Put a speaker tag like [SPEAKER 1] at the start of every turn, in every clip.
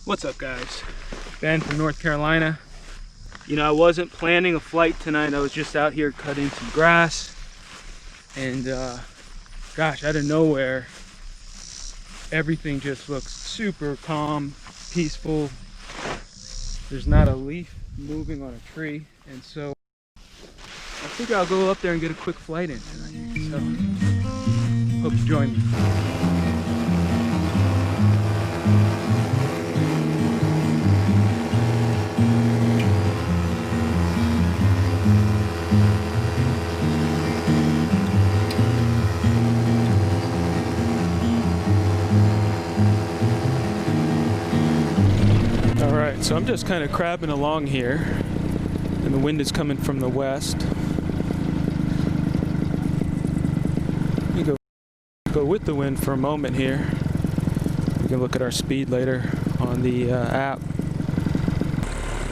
[SPEAKER 1] What's up, guys? Ben from North Carolina. You know, I wasn't planning a flight tonight. I was just out here cutting some grass, and gosh, out of nowhere, everything just looks super calm, peaceful. There's not a leaf moving on a tree, and so I think I'll go up there and get a quick flight in tonight. So, hope you join me. So I'm just kind of crabbing along here, and the wind is coming from the west. Let me go with the wind for a moment here. We can look at our speed later on the app.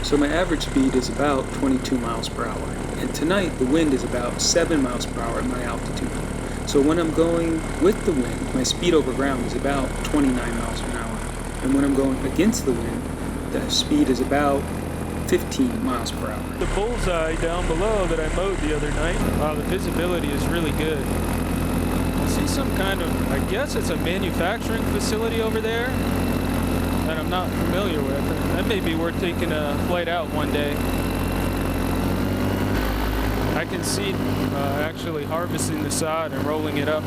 [SPEAKER 1] So my average speed is about 22 miles per hour, and tonight the wind is about 7 miles per hour at my altitude. So when I'm going with the wind, my speed over ground is about 29 miles an hour, and when I'm going against the wind, the speed is about 15 miles per hour. The bullseye down below that I mowed the other night, wow, the visibility is really good. I see some kind of, I guess it's a manufacturing facility over there that I'm not familiar with. That may be worth taking a flight out one day. I can see actually harvesting the sod and rolling it up.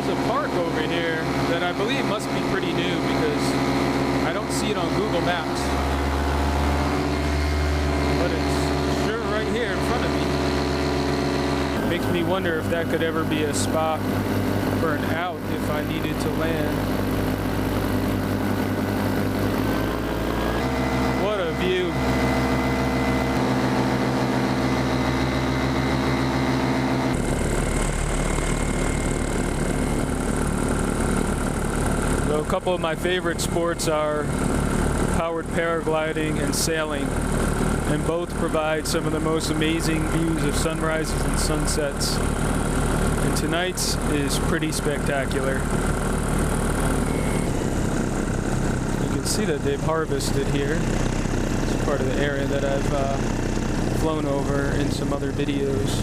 [SPEAKER 1] A park over here that I believe must be pretty new because I don't see it on Google Maps, but it's sure right here in front of me. It makes me wonder if that could ever be a spot for an out if I needed to land. What a view. So a couple of my favorite sports are powered paragliding and sailing, and both provide some of the most amazing views of sunrises and sunsets. And tonight's is pretty spectacular. You can see that they've harvested here. It's part of the area that I've flown over in some other videos.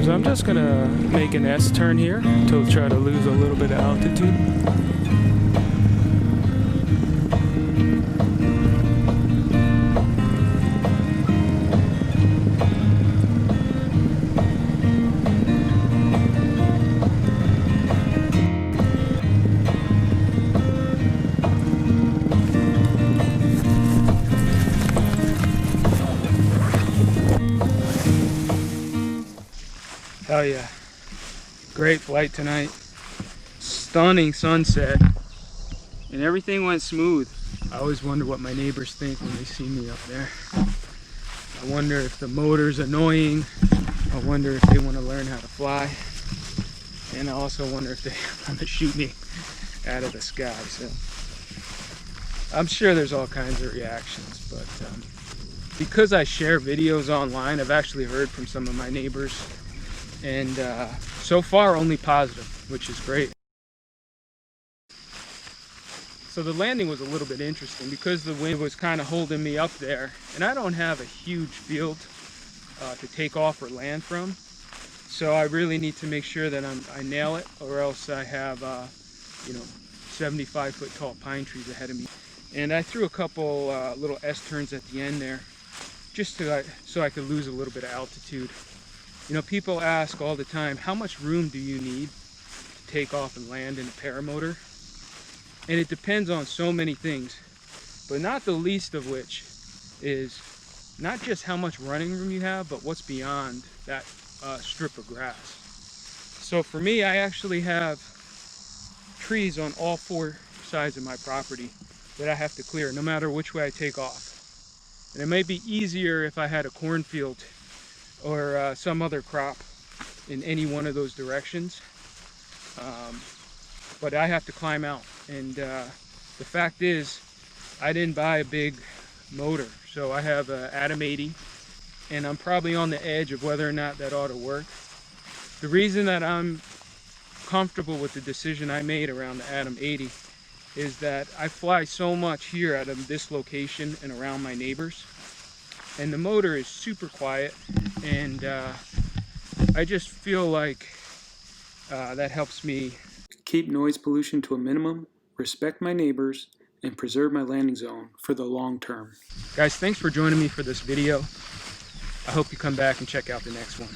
[SPEAKER 1] So I'm just gonna make an S turn here to try to lose a little bit of altitude. Oh yeah, great flight tonight. Stunning sunset, and everything went smooth. I always wonder what my neighbors think when they see me up there. I wonder if the motor's annoying. I wonder if they want to learn how to fly. And I also wonder if they want to shoot me out of the sky. So I'm sure there's all kinds of reactions, but because I share videos online, I've actually heard from some of my neighbors. And so far only positive, which is great. So the landing was a little bit interesting because the wind was kind of holding me up there, and I don't have a huge field to take off or land from. So I really need to make sure that I nail it, or else I have 75-foot tall pine trees ahead of me. And I threw a couple little S-turns at the end there just so I could lose a little bit of altitude. You know, people ask all the time, how much room do you need to take off and land in a paramotor? And it depends on so many things, but not the least of which is not just how much running room you have, but what's beyond that strip of grass. So for me, I actually have trees on all four sides of my property that I have to clear no matter which way I take off. And it may be easier if I had a cornfield or some other crop in any one of those directions, but I have to climb out. And the fact is, I didn't buy a big motor, so I have an Atom 80, and I'm probably on the edge of whether or not that ought to work. The reason that I'm comfortable with the decision I made around the Atom 80 is that I fly so much here out of this location and around my neighbors, and the motor is super quiet, and I just feel like that helps me keep noise pollution to a minimum, respect my neighbors, and preserve my landing zone for the long term. Guys, thanks for joining me for this video. I hope you come back and check out the next one.